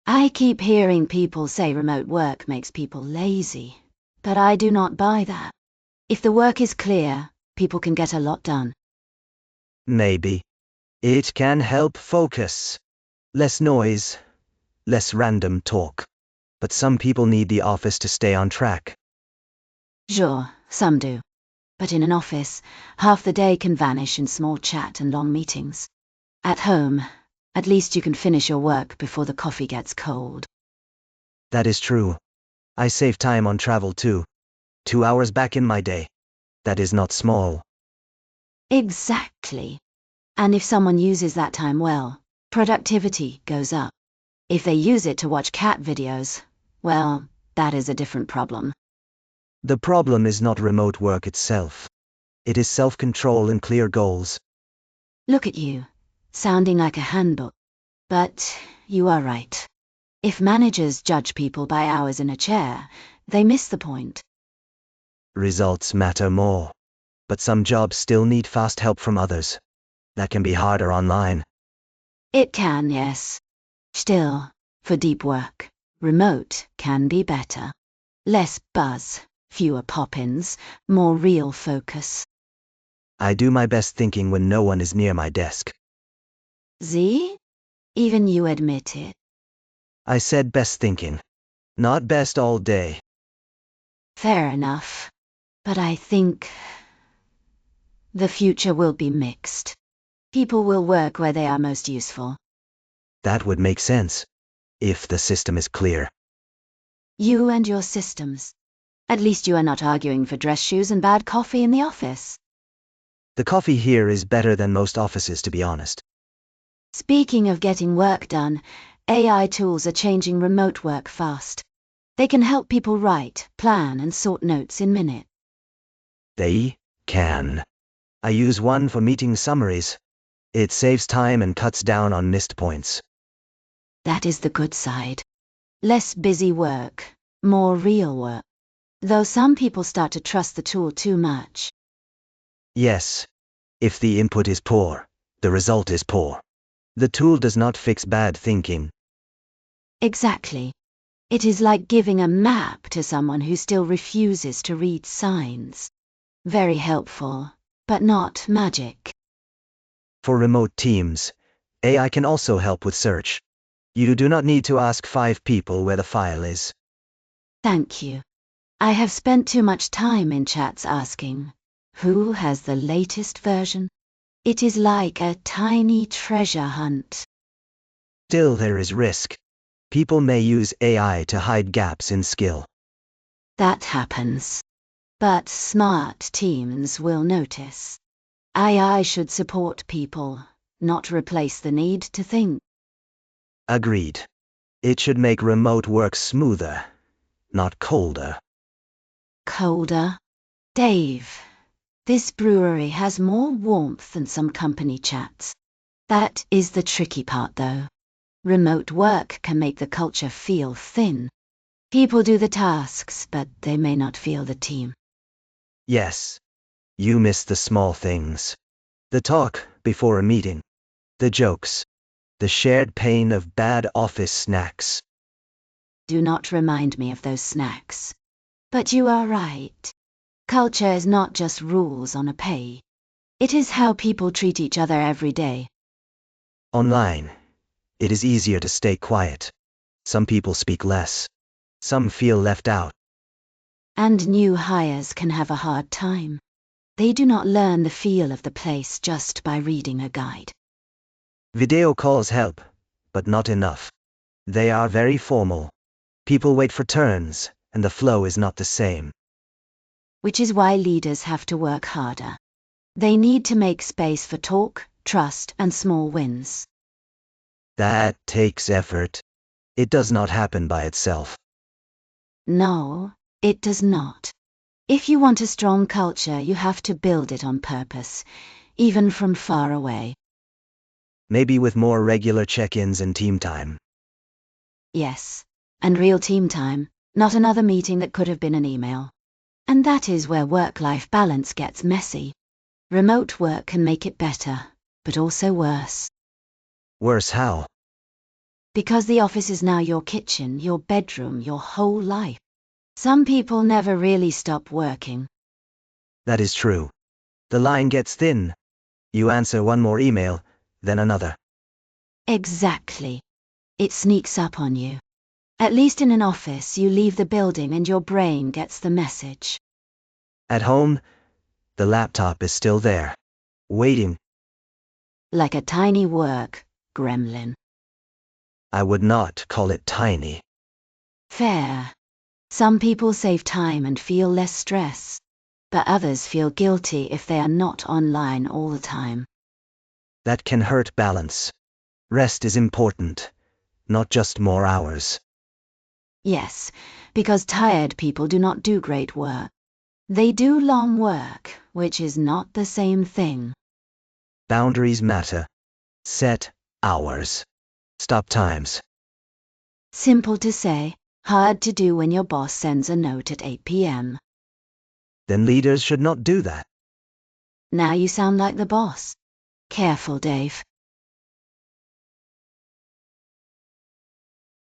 I keep hearing people say remote work makes people lazy, but I do not buy that. If the work is clear, people can get a lot done. Maybe. It can help focus. Less noise, less random talk. But some people need the office to stay on track. Sure, some do. But in an office, half the day can vanish in small chat and long meetings. At home, at least you can finish your work before the coffee gets cold. That is true. I save time on travel too. 2 hours back in my day. That is not small. Exactly. And if someone uses that time well, productivity goes up. If they use it to watch cat videos, well, that is a different problem. The problem is not remote work itself. It is self-control and clear goals. Look at you, sounding like a handbook. But you are right. If managers judge people by hours in a chair, they miss the point. Results matter more. But some jobs still need fast help from others. That can be harder online. It can, yes. Still, for deep work, remote can be better. Less buzz, fewer pop-ins, more real focus. I do my best thinking when no one is near my desk. See? Even you admit it. I said best thinking. Not best all day. Fair enough. But I think the future will be mixed. People will work where they are most useful. That would make sense. If the system is clear. You and your systems. At least you are not arguing for dress shoes and bad coffee in the office. The coffee here is better than most offices, to be honest. Speaking of getting work done, AI tools are changing remote work fast. They can help people write, plan, and sort notes in minutes. They can. I use one for meeting summaries. It saves time and cuts down on missed points. That is the good side. Less busy work, more real work. Though some people start to trust the tool too much. Yes. If the input is poor, the result is poor. The tool does not fix bad thinking. Exactly. It is like giving a map to someone who still refuses to read signs. Very helpful, but not magic. For remote teams, AI can also help with search. You do not need to ask 5 people where the file is. Thank you. I have spent too much time in chats asking, who has the latest version? It is like a tiny treasure hunt. Still, there is risk. People may use AI to hide gaps in skill. That happens. But smart teams will notice. AI should support people, not replace the need to think. Agreed. It should make remote work smoother, not colder. Colder? Dave, this brewery has more warmth than some company chats. That is the tricky part, though. Remote work can make the culture feel thin. People do the tasks, but they may not feel the team. Yes. You miss the small things. The talk before a meeting. The jokes. The shared pain of bad office snacks. Do not remind me of those snacks. But you are right. Culture is not just rules on a page. It is how people treat each other every day. Online, it is easier to stay quiet. Some people speak less. Some feel left out. And new hires can have a hard time. They do not learn the feel of the place just by reading a guide. Video calls help, but not enough. They are very formal. People wait for turns, and the flow is not the same. Which is why leaders have to work harder. They need to make space for talk, trust, and small wins. That takes effort. It does not happen by itself. No, it does not. If you want a strong culture, you have to build it on purpose, even from far away. Maybe with more regular check-ins and team time. Yes, and real team time, not another meeting that could have been an email. And that is where work-life balance gets messy. Remote work can make it better, but also worse. Worse how? Because the office is now your kitchen, your bedroom, your whole life. Some people never really stop working. That is true. The line gets thin. You answer one more email, then another. Exactly. It sneaks up on you. At least in an office, you leave the building and your brain gets the message. At home, the laptop is still there, waiting. Like a tiny work gremlin. I would not call it tiny. Fair. Some people save time and feel less stress, but others feel guilty if they are not online all the time. That can hurt balance. Rest is important, not just more hours. Yes, because tired people do not do great work. They do long work, which is not the same thing. Boundaries matter. Set hours. Stop times. Simple to say, hard to do when your boss sends a note at 8 p.m. Then leaders should not do that. Now you sound like the boss. Careful, Dave.